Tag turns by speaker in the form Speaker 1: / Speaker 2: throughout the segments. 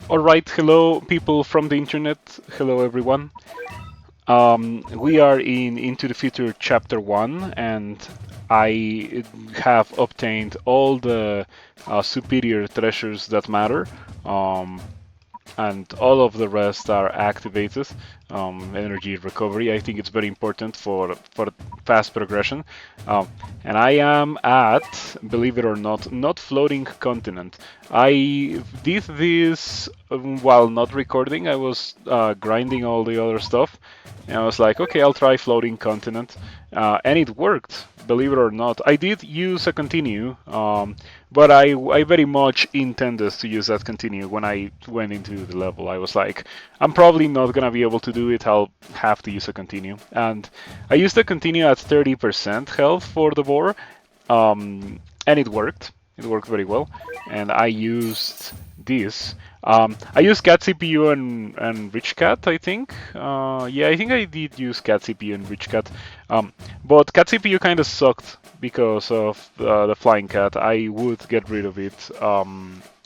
Speaker 1: Alright, hello people from the internet, hello everyone. We are in Into the Future Chapter 1 and I have obtained all the superior treasures that matter. Um, and all of the rest are activated. Energy recovery, I think it's very important for fast progression. And I am at, believe it or not, not floating continent. I did this while not recording. I was grinding all the other stuff, and I was like, okay, I'll try floating continent, and it worked. Believe it or not, I did use a continue, but I very much intended to use that continue when I went into the level. I was like, I'm probably not gonna be able to do it. I'll have to use a continue, and I used a continue at 30% health for the boar, and it worked. It worked very well, and I used this. I used Cat CPU and Rich Cat, I think. Yeah, I think I did use Cat CPU and Rich Cat. But Cat CPU kind of sucked because of the Flying Cat. I would get rid of it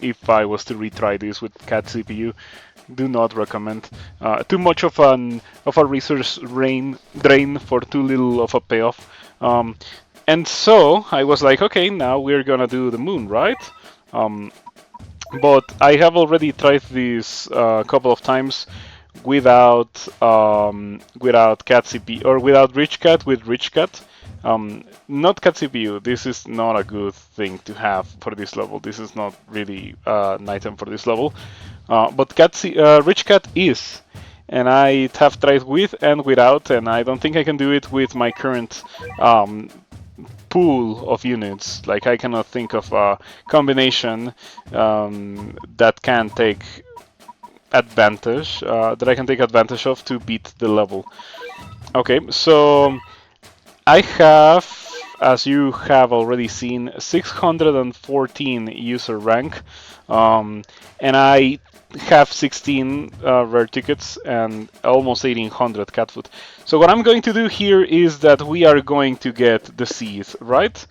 Speaker 1: if I was to retry this with Cat CPU. Do not recommend. Too much of a resource drain for too little of a payoff. And so I was like, okay, now we're gonna do the moon, right? Um, but I have already tried this a couple of times without cat CPU or without rich cat with rich cat. Not cat CPU. This is not a good thing to have for this level. This is not really an item for this level. But rich cat is, and I have tried with and without, and I don't think I can do it with my current pool of units. Like I cannot think of a combination that can take advantage that I can take advantage of to beat the level. Okay, so I have, as you have already seen, 614 user rank, and I have 16 rare tickets and almost 1800 cat food. So what I'm going to do here is that we are going to get the seed, right?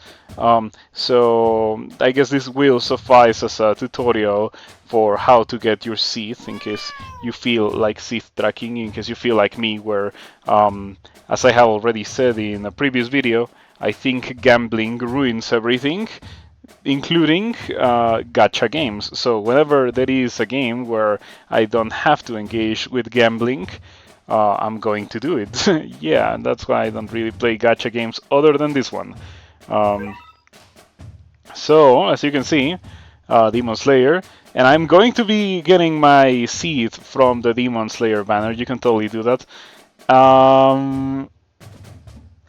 Speaker 1: So I guess this will suffice as a tutorial for how to get your seed in case you feel like seed tracking, in case you feel like me where as I have already said in a previous video, I think gambling ruins everything, including gacha games. So whenever there is a game where I don't have to engage with gambling, I'm going to do it. Yeah, and that's why I don't really play gacha games other than this one. Um, so, as you can see, Demon Slayer, and I'm going to be getting my seed from the Demon Slayer banner. You can totally do that. Um,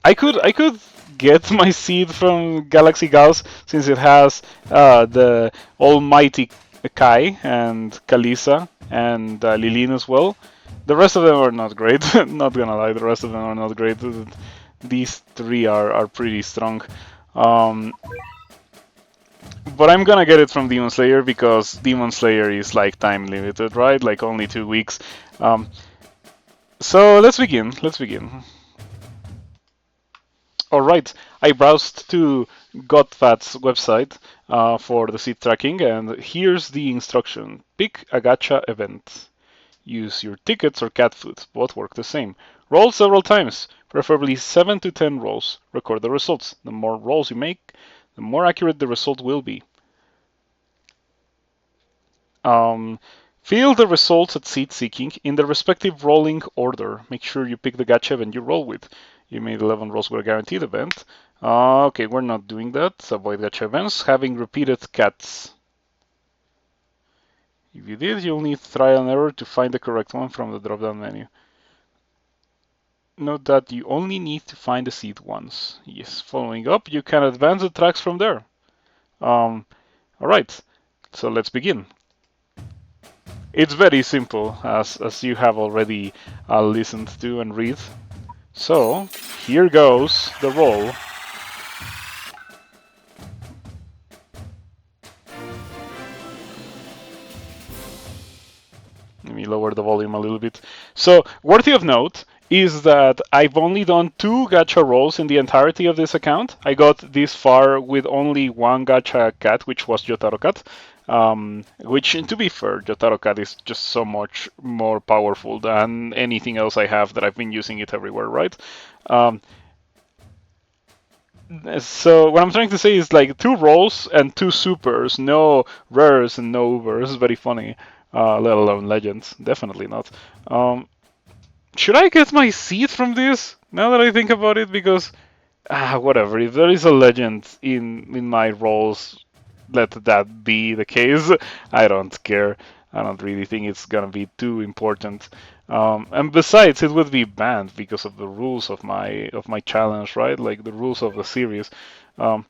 Speaker 1: I could get my seed from Galaxy Gauss since it has the Almighty Kai and Kalisa and Lilin as well. The rest of them are not great. Not gonna lie, the rest of them are not great. These three are pretty strong. Um, but I'm gonna get it from Demon Slayer because Demon Slayer is like time limited, right? Like only 2 weeks. Um, so let's begin. Let's begin. All right, I browsed to Godfat's website for the seed tracking, and here's the instruction. Pick a gacha event. Use your tickets or cat food, both work the same. Roll several times, preferably 7 to 10 rolls. Record the results. The more rolls you make, the more accurate the result will be. Fill the results at seed seeking in the respective rolling order. Make sure you pick the gacha event you roll with. You made 11 rolls with a guaranteed event. Okay, we're not doing that. Avoid gacha events. Having repeated cats. If you did, you'll need trial and error to find the correct one from the drop-down menu. Note that you only need to find the seed once. Yes, following up, you can advance the tracks from there. Alright, so let's begin. It's very simple, as you have already listened to and read. So, here goes the roll. Let me lower the volume a little bit. So, worthy of note is that I've only done 2 gacha rolls in the entirety of this account. I got this far with only 1 gacha cat, which was Jotaro Cat. Which, to be fair, Jotaro Cat is just so much more powerful than anything else I have that I've been using it everywhere, right? Um, so what I'm trying to say is like 2 rolls and 2 supers, no rares and no overs. Very funny. Let alone legends. Definitely not. Um, should I get my seed from this? Now that I think about it, because whatever. If there is a legend in my rolls, let that be the case. I don't care. I don't really think it's gonna be too important. And besides, it would be banned because of the rules of my challenge, right? Like the rules of the series. Um,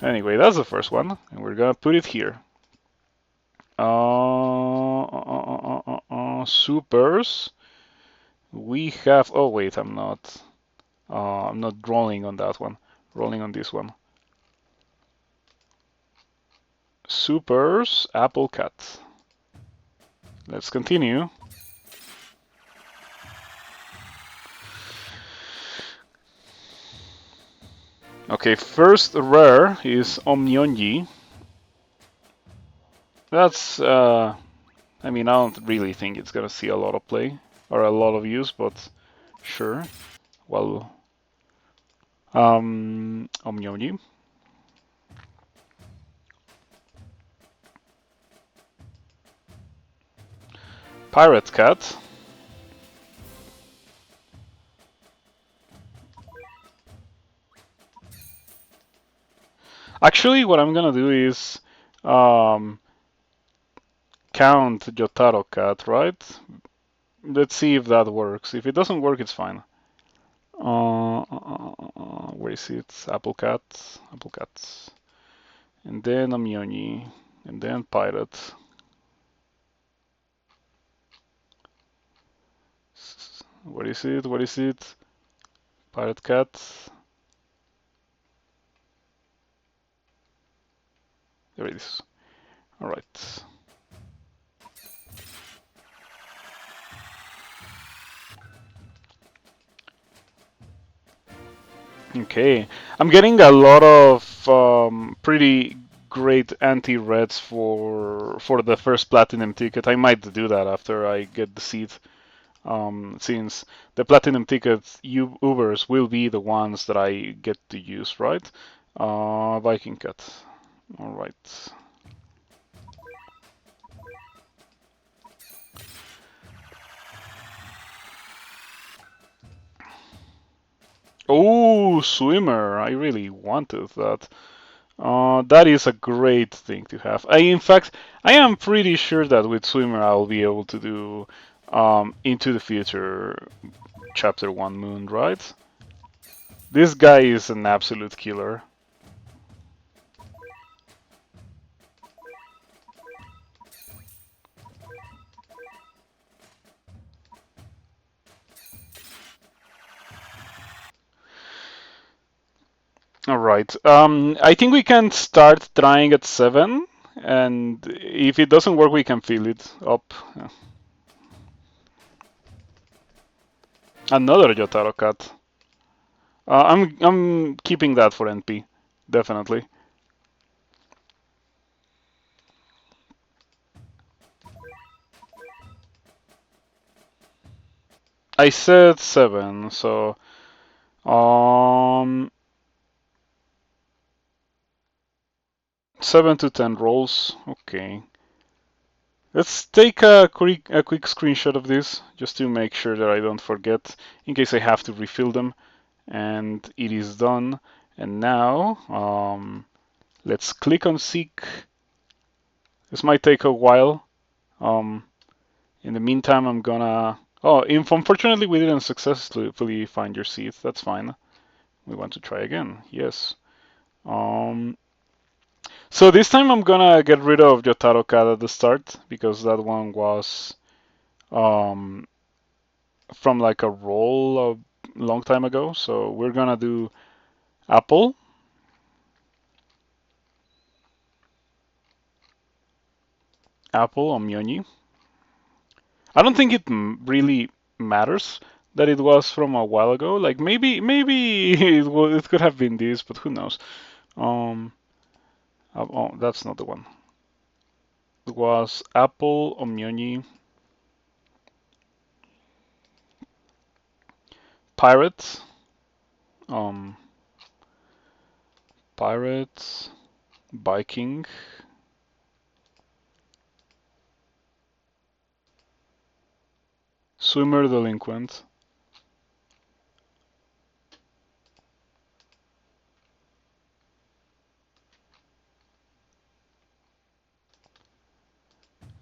Speaker 1: anyway, that's the first one, and we're gonna put it here. Supers. We have. Oh wait, I'm not. I'm not rolling on that one. Rolling on this one. Supers, Apple Cat. Let's continue. Okay, first rare is Omnyonji. That's, I mean, I don't really think it's gonna see a lot of play or a lot of use, but sure. Well, Omnyonji. Pirate Cat. Actually, what I'm gonna do is count Jotaro Cat, right? Let's see if that works. If it doesn't work, it's fine. Where is it? Apple Cat, Apple Cat, and then Amioni, and then Pirate. Where is it? Where is it? Pirate Cat. There it is. All right. Okay, I'm getting a lot of pretty great anti-reds for the first platinum ticket. I might do that after I get the seed, since the platinum tickets Ubers will be the ones that I get to use, right? Viking Cat. All right. Oh, swimmer! I really wanted that. That is a great thing to have. In fact, I am pretty sure that with swimmer I'll be able to do Into the Future Chapter 1 Moon, right? This guy is an absolute killer. All right. I think we can start trying at 7, and if it doesn't work, we can fill it up. Another Yotaro Cat. I'm keeping that for NP, definitely. I said 7, so um 7 to 10 rolls. Okay. Let's take a quick screenshot of this just to make sure that I don't forget in case I have to refill them. And it is done. And now let's click on seek. This might take a while. In the meantime, I'm gonna. Oh, unfortunately, we didn't successfully find your seed. That's fine. We want to try again. Yes. Um, so this time I'm gonna get rid of Jotaro Cat at the start because that one was um, from like a roll a long time ago. So we're gonna do Apple. Apple on Myoni. I don't think it really matters that it was from a while ago. Like maybe it could have been this, but who knows? Um, oh, that's not the one. was Apple, Omyoni, Pirate, um, Pirate, Viking, Swimmer, Delinquent,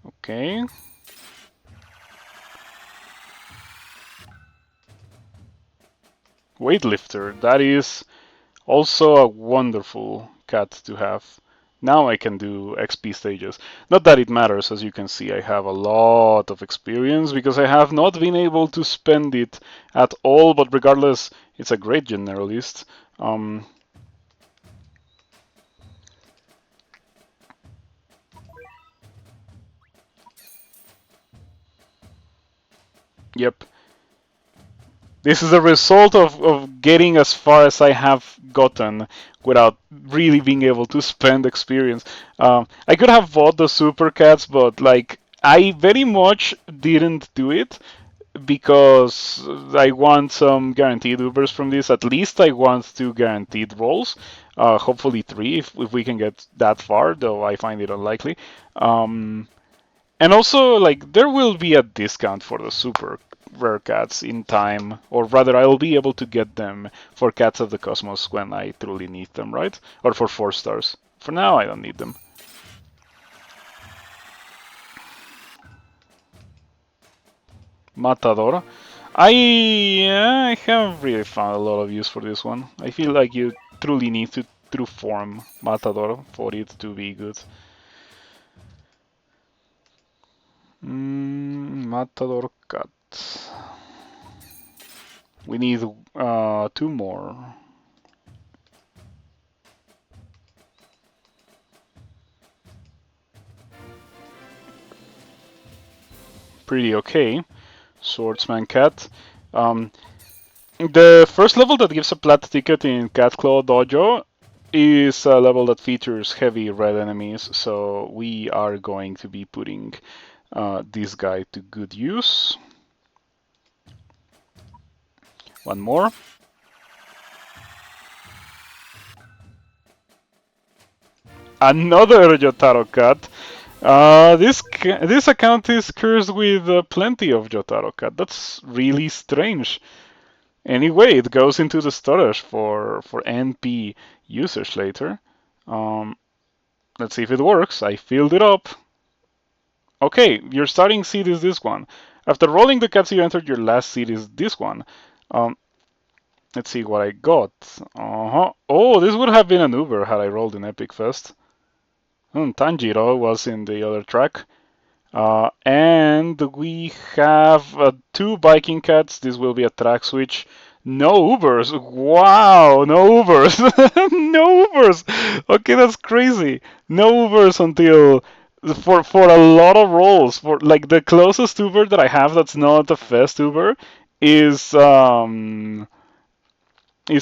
Speaker 1: okay. Weightlifter, that is also a wonderful cat to have. Now I can do XP stages. Not that it matters, as you can see, I have a lot of experience because I have not been able to spend it at all, but regardless, it's a great generalist. Yep. This is a result of getting as far as I have gotten without really being able to spend experience. I could have bought the super cats, but like I very much didn't do it because I want some guaranteed Ubers from this. At least I want 2 guaranteed rolls. Hopefully 3 if we can get that far, though I find it unlikely. And also, like, there will be a discount for the super rare cats in time, or rather, I'll be able to get them for Cats of the Cosmos when I truly need them, right? Or for 4 stars. For now, I don't need them. Matador. I haven't really found a lot of use for this one. I feel like you truly need to true form Matador for it to be good. Matador cat. We need 2 more. Pretty okay. Swordsman cat. The first level that gives a plat ticket in Cat Claw Dojo is a level that features heavy red enemies, so we are going to be putting this guy to good use. One more. Another Jotaro cat. This account is cursed with plenty of Jotaro cat. That's really strange. Anyway, it goes into the storage for NP users later. Let's see if it works. I filled it up. Okay, your starting seed is this one. After rolling the cats you entered, your last seed is this one. Let's see what I got. Oh, this would have been an Uber had I rolled in Epic Fest. Tanjiro was in the other track. And we have 2 Viking cats. This will be a track switch. No Ubers. Wow, no Ubers. No Ubers. Okay, that's crazy. No Ubers until for a lot of rolls. For like the closest Uber that I have that's not a Fest Uber is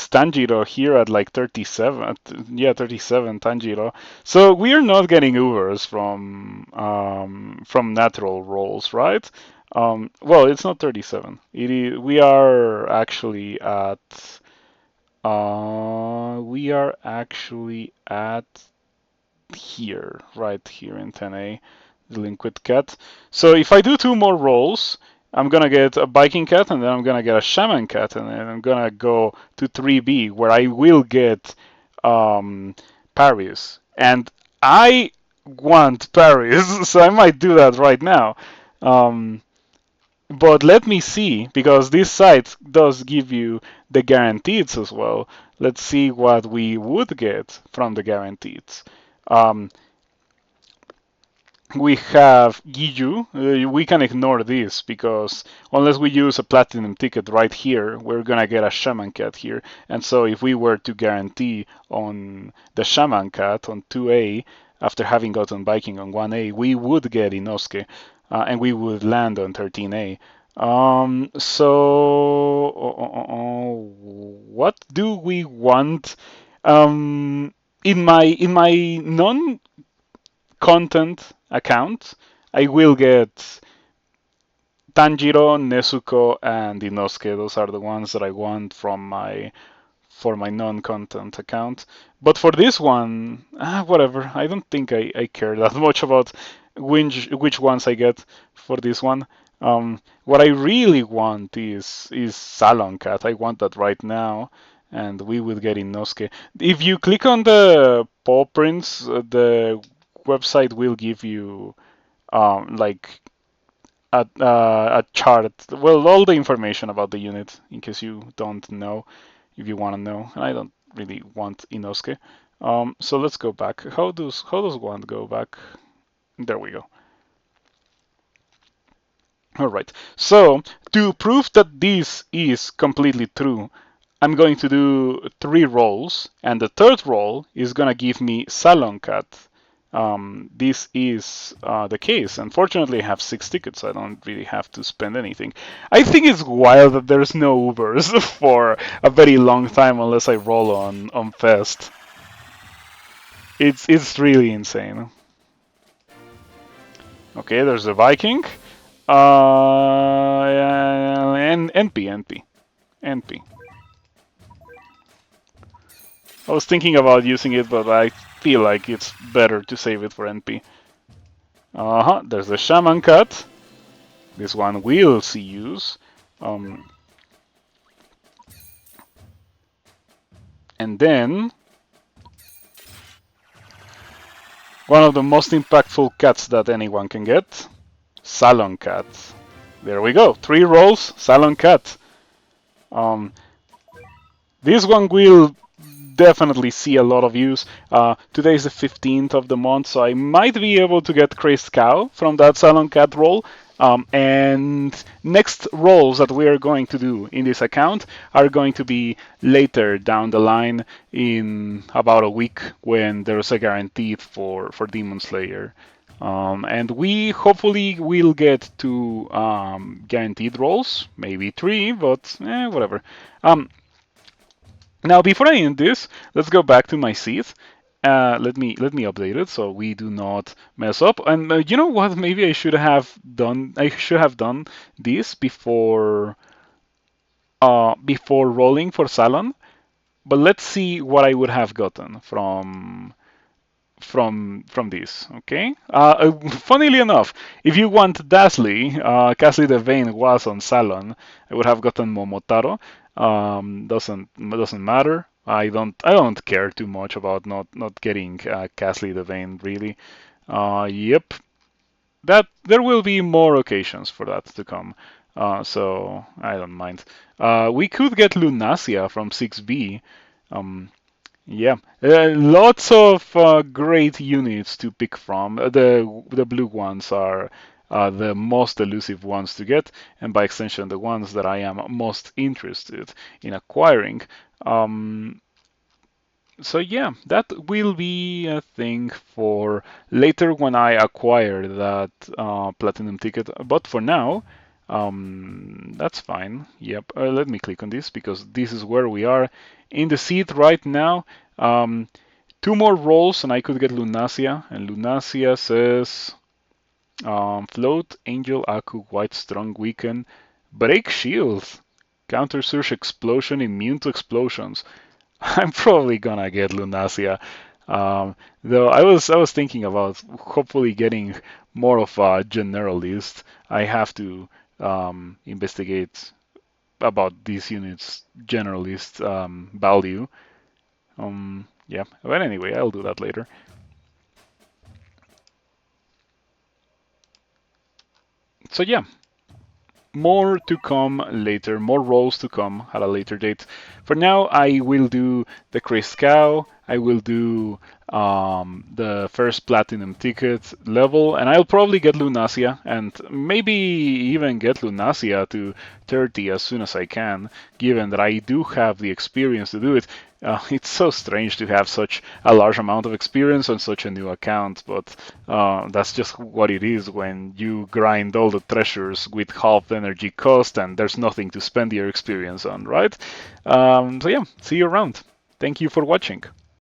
Speaker 1: Tanjiro here at like 37. Yeah, 37 Tanjiro. So we are not getting Ubers from natural rolls, right? Well, it's not 37. We are actually at here, right here in 10A, Delinquent Cat. So if I do 2 more rolls, I'm gonna get a Viking cat, and then I'm gonna get a Shaman cat, and then I'm gonna go to 3B, where I will get Paris. And I want Paris, so I might do that right now. But let me see, because this site does give you the guarantees as well. Let's see what we would get from the guarantees. Um, we have Giju. We can ignore this because unless we use a platinum ticket right here, we're gonna get a Shaman Cat here. And so if we were to guarantee on the Shaman Cat on 2A, after having gotten Viking on 1A, we would get Inosuke, and we would land on 13A. What do we want? In my non content account, I will get Tanjiro, Nezuko, and Inosuke. Those are the ones that I want from for my non-content account. But for this one, whatever. I don't think I care that much about which ones I get for this one. What I really want is Salon Cat. I want that right now, and we will get Inosuke. If you click on the paw prints, the website will give you like a chart. Well, all the information about the unit in case you don't know, if you want to know. And I don't really want Inosuke. So let's go back. How does one go back? There we go. All right. So to prove that this is completely true, I'm going to do 3 rolls, and the third roll is gonna give me Salon Cat. This is the case. Unfortunately, I have 6 tickets, so I don't really have to spend anything. I think it's wild that there's no Ubers for a very long time unless I roll on Fest. It's really insane. Okay, there's a Viking. And NP. I was thinking about using it, but I feel like it's better to save it for NP. There's the Shaman Cat. This one will see use. And then one of the most impactful cats that anyone can get, Salon Cat. There we go. 3 rolls, Salon Cat. This one will definitely see a lot of use. Today is the 15th of the month, so I might be able to get Crazed Cow from that Salon Cat roll. And next rolls that we are going to do in this account are going to be later down the line in about a week when there's a guaranteed for Demon Slayer. And we hopefully will get 2 guaranteed rolls, maybe 3, but whatever. Now, before I end this, let's go back to my seat. Let me update it so we do not mess up. And you know what? Maybe I should have done this before rolling for Salon. But let's see what I would have gotten from this. Okay. Funnily enough, if you want Dazzly, Cassie Devane was on Salon. I would have gotten Momotaro. Doesn't matter. I don't care too much about not getting Cassie Devane really. Yep. That there will be more occasions for that to come. So I don't mind. We could get Lunasia from 6B. Yeah, lots of great units to pick from. The blue ones are the most elusive ones to get, and by extension, the ones that I am most interested in acquiring. So yeah, that will be a thing for later when I acquire that platinum ticket. But for now, that's fine. Yep. Let me click on this because this is where we are in the seat right now. 2 more rolls and I could get Lunasia. And Lunasia says float, Angel, Aku, White, Strong, Weaken, Break Shield, Counter Surge Explosion, Immune to Explosions. I'm probably gonna get Lunasia. Though I was thinking about hopefully getting more of a generalist. I have to investigate about these units' generalist value. Yeah, but anyway, I'll do that later. So yeah, more to come later, more rolls to come at a later date. For now, I will do the Crazed Cow, I will do the first platinum ticket level, and I'll probably get Lunasia, and maybe even get Lunasia to 30 as soon as I can, given that I do have the experience to do it. It's so strange to have such a large amount of experience on such a new account, but that's just what it is when you grind all the treasures with half energy cost and there's nothing to spend your experience on, right? So yeah, see you around. Thank you for watching.